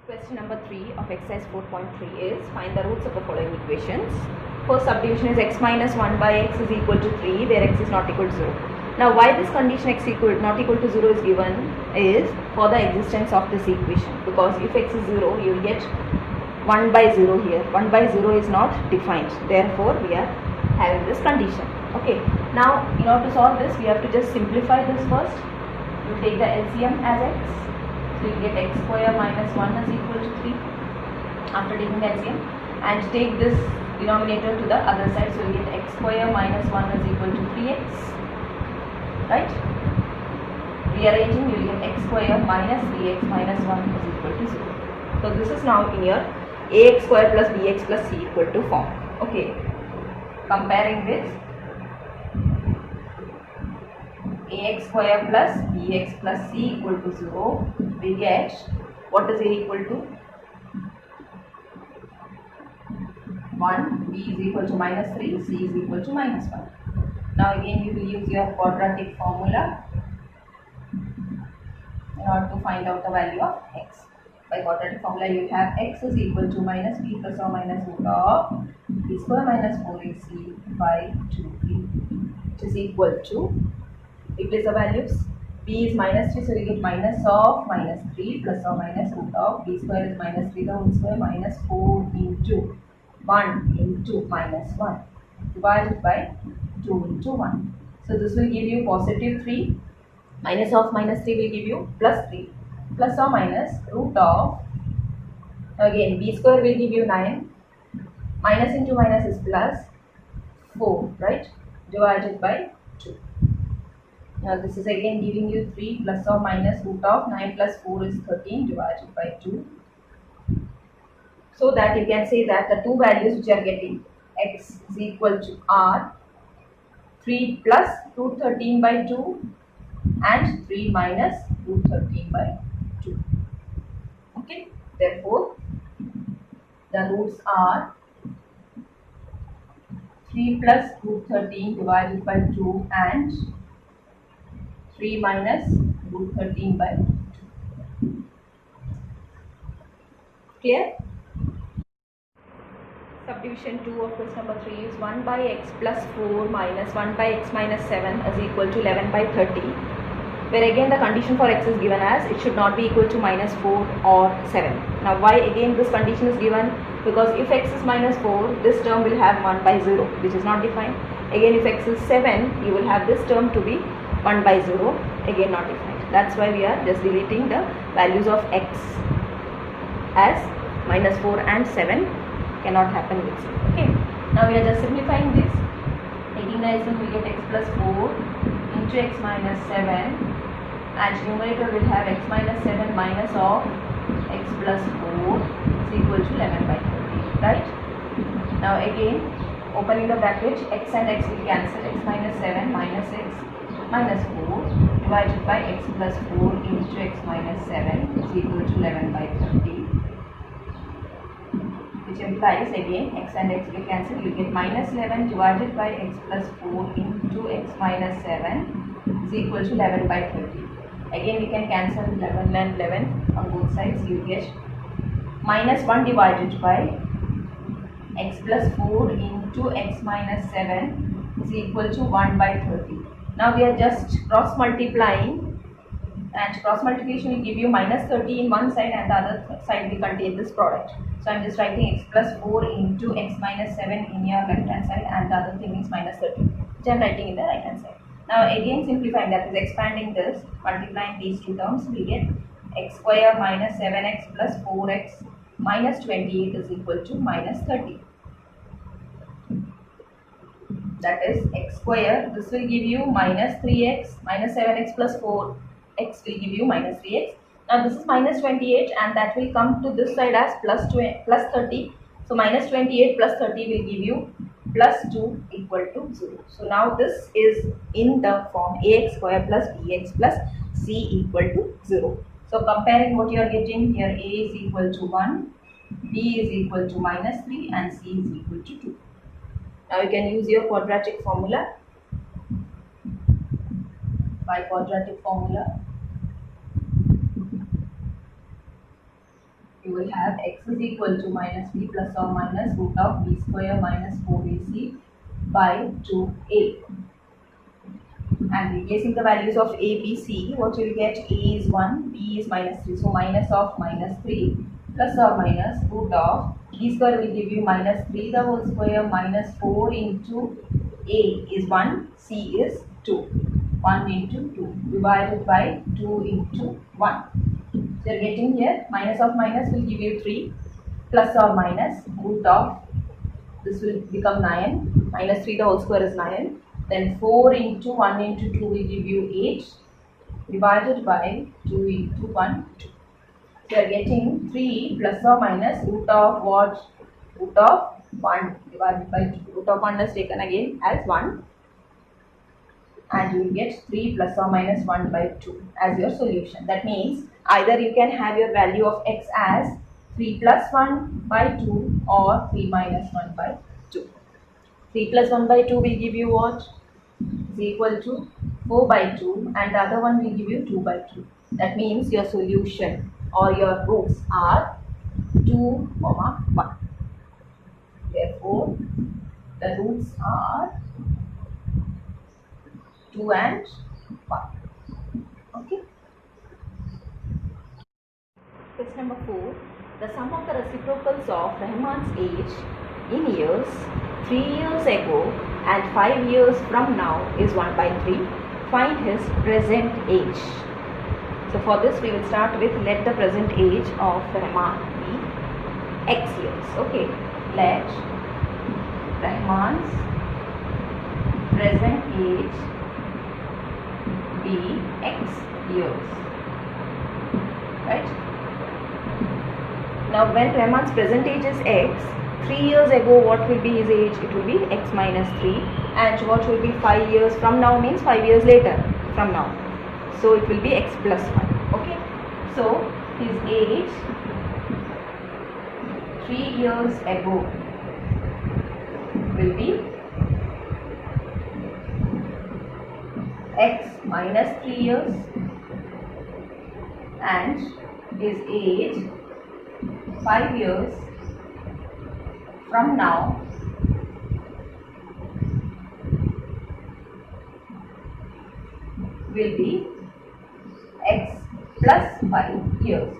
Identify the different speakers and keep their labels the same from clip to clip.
Speaker 1: Question number 3 of exercise 4.3 is find the roots of the following equations. First subdivision is x minus 1 by x is equal to 3 where x is not equal to 0. Now why this condition x not equal to 0 is given is for the existence of this equation, because if x is 0 you will get 1 by 0 here. 1 by 0 is not defined, therefore we are having this condition. Okay, now in order to solve this we have to just simplify this first. You take the LCM as x. So you get x square minus 1 is equal to 3 after taking the LCM, and take this denominator to the other side. So you get x square minus 1 is equal to 3x, right? Rearranging, you will get x square minus 3x minus 1 is equal to 0. So this is now in your ax square plus bx plus c equal to form. Okay, comparing this, ax square plus bx plus c equal to 0, we get what is a equal to 1, b is equal to minus 3, c is equal to minus 1. Now again you will use your quadratic formula in order to find out the value of x. By quadratic formula you will have x is equal to minus b plus or minus root of b square minus 4ac by 2b, which is equal to, replace the values. B is minus 3, so we get minus of minus 3 plus or minus root of b square is minus 3 the whole square minus 4 into 1 into minus 1 divided by 2 into 1. So this will give you positive 3, minus of minus 3 will give you plus 3 plus or minus root of, again b square will give you 9, minus into minus is plus 4, right, divided by 2. Now this is again giving you 3 plus or minus root of 9 plus 4 is 13 divided by 2. So that you can say that the two values which are getting, x is equal to r 3 plus root 13 by 2 and 3 minus root 13 by 2. Okay, therefore the roots are 3 plus root 13 divided by 2 and 3 minus root 13 by 2. Clear? Subdivision 2 of question number 3 is 1 by x plus 4 minus 1 by x minus 7 is equal to 11 by 30, where again the condition for x is given as it should not be equal to minus 4 or 7. Now why again this condition is given? Because if x is minus 4, this term will have 1 by 0, which is not defined. Again if x is 7, you will have this term to be 1 by 0, again not defined. That's why we are just deleting the values of x as minus 4 and 7 cannot happen with 0. Okay, now we are just simplifying this. Taking the LCM we get x plus 4 into x minus 7, and numerator will have x minus 7 minus of x plus 4 is equal to 11 by 30, right? Now again opening the bracket, x and x will cancel, x minus 7 minus x minus 4 divided by x plus 4 into x minus 7 is equal to 11 by 30, which implies again x and x will cancel, you get minus 11 divided by x plus 4 into x minus 7 is equal to 11 by 30. Again we can cancel 11 and 11 on both sides, you get minus 1 divided by x plus 4 into x minus 7 is equal to 1 by 30. Now we are just cross multiplying, and cross multiplication will give you minus 30 in one side and the other side will contain this product. So I am just writing x plus 4 into x minus 7 in your left hand side, and the other thing is minus 30, which I am writing in the right hand side. Now again simplifying, that is expanding this, multiplying these two terms, we get x square minus 7x plus 4x minus 28 is equal to minus 30. That is x square, this will give you minus 3x, minus 7x plus 4x will give you minus 3x. Now this is minus 28 and that will come to this side as plus 30. So minus 28 plus 30 will give you plus 2 equal to 0. So now this is in the form ax square plus bx plus c equal to 0. So comparing what you are getting here, a is equal to 1, b is equal to minus 3 and c is equal to 2. Now you can use your quadratic formula. By quadratic formula will have x is equal to minus b plus or minus root of b square minus 4ac by 2a. And replacing the values of a, b, c, what you will get? A is 1, b is minus 3. So minus of minus 3 plus or minus root of b square will give you minus 3 the whole square minus 4 into a is 1, c is 2. 1 into 2 divided by 2 into 1. So you are getting here minus of minus will give you 3 plus or minus root of this will become 9. Minus 3 the whole square is 9. Then 4 into 1 into 2 will give you 8 divided by 2 into 1, 2. So you are getting 3 plus or minus root of what? Root of 1 divided by 2. Root of 1 is taken again as 1. And you will get 3 plus or minus 1 by 2 as your solution. That means either you can have your value of x as 3 plus 1 by 2 or 3 minus 1 by 2. 3 plus 1 by 2 will give you what? Is equal to 4 by 2 and the other one will give you 2 by 2. That means your solution or your roots are 2, 1. Therefore, the roots are 2 and 1. Okay. Question number 4. The sum of the reciprocals of Rahman's age in years 3 years ago and 5 years from now is 1 by 3. Find his present age. So for this we will start with let the present age of Rahman be x years. Okay. Let Rahman's present age be x years. Right? Now when Rahman's present age is x, 3 years ago what will be his age? It will be x minus 3. And what will be 5 years from now means 5 years later from now. So it will be x plus 1. Okay. So his age 3 years ago will be x minus 3 years and his age 5 years from now will be x plus 5 years.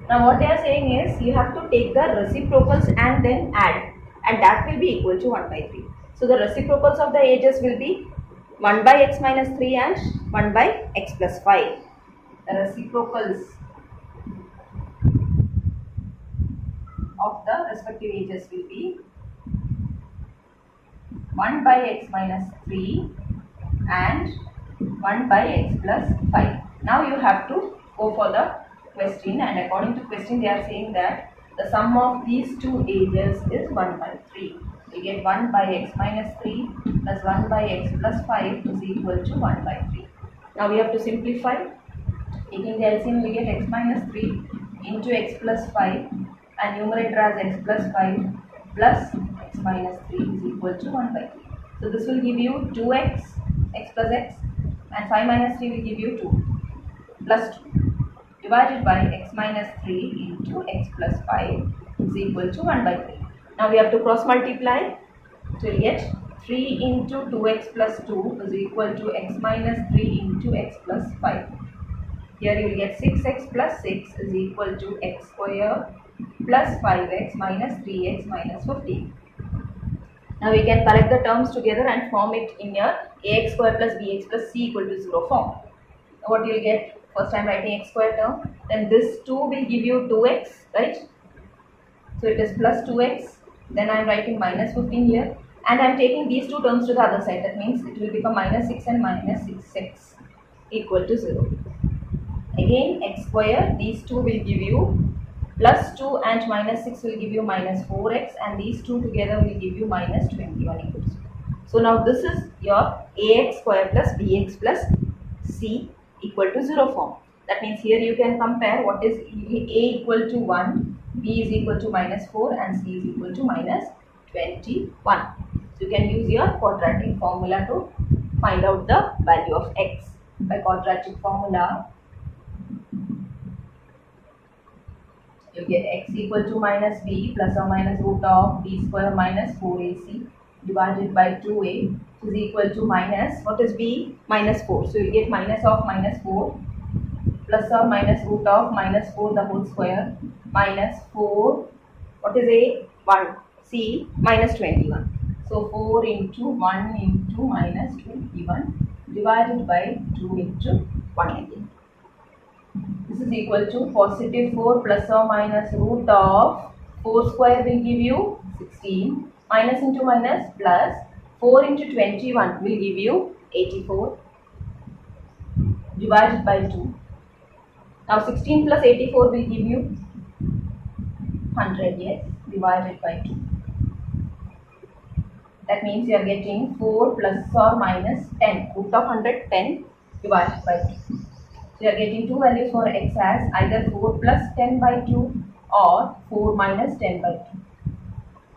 Speaker 1: Now what they are saying is you have to take the reciprocals and then add, and that will be equal to 1 by 3. So the reciprocals of the ages will be 1 by x minus 3 and 1 by x plus 5. The reciprocals of the respective ages will be 1 by x minus 3 and 1 by x plus 5. Now you have to go for the question, and according to question they are saying that the sum of these two ages is 1 by 3. We get 1 by x minus 3 plus 1 by x plus 5 is equal to 1 by 3. Now we have to simplify. Taking the LCM we get x minus 3 into x plus 5 and numerator as x plus 5 plus x minus 3 is equal to 1 by 3. So this will give you 2x, x plus x, and 5 minus 3 will give you 2 plus 2 divided by x minus 3 into x plus 5 is equal to 1 by 3. Now we have to cross multiply. So we get 3 into 2x plus 2 is equal to x minus 3 into x plus 5. Here you will get 6x plus 6 is equal to x square plus 5x minus 3x minus 15. Now we can collect the terms together and form it in your ax square plus bx plus c equal to 0 form. Now what you will get? First I am writing x square term, then this 2 will give you 2x, right? So it is plus 2x, then I am writing minus 15 here, and I am taking these two terms to the other side. That means it will become minus 6 and minus 6x equal to 0. Again x square, these two will give you plus 2 and minus 6 will give you minus 4x, and these two together will give you minus 21 equals to 0. So now this is your ax square plus bx plus c equal to 0 form. That means here you can compare what is a equal to 1, b is equal to minus 4 and c is equal to minus 21. So you can use your quadratic formula to find out the value of x. By quadratic formula you get x equal to minus b plus or minus root of b square minus 4ac divided by 2a, which is equal to minus, what is b? Minus 4. So you get minus of minus 4 plus or minus root of minus 4 the whole square minus 4, what is a? 1, c minus 21. So 4 into 1 into minus 21 divided by 2 into 1 again. This is equal to positive 4 plus or minus root of 4 square will give you 16, minus into minus plus 4 into 21 will give you 84 divided by 2. Now 16 plus 84 will give you 100, yes, divided by 2. That means you are getting 4 plus or minus 10, root of 100, 10 divided by 2. So you are getting two values for x as either 4 plus 10 by 2 or 4 minus 10 by 2.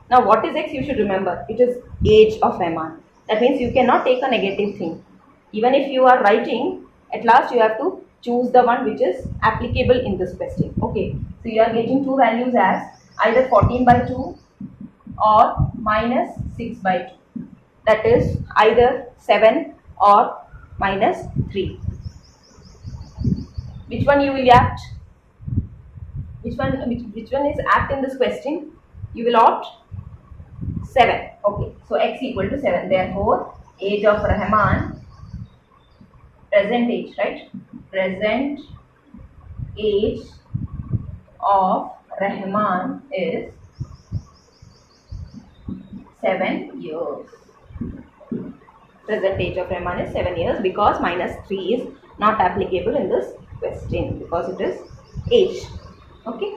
Speaker 1: Now what is x? You should remember, it is age of Riemann. That means you cannot take a negative thing. Even if you are writing, at last you have to choose the one which is applicable in this question. Okay, so you are getting two values as either 14 by 2 or minus 6 by 2. That is either 7 or minus 3. Which one you will apt? Which one is apt in this question? You will opt 7. Okay, so x equal to 7. Therefore, age of Riemann, present age, right? Present age of Riemann is 7 years. Present age of Riemann is 7 years because minus 3 is not applicable in this question because it is age. Okay.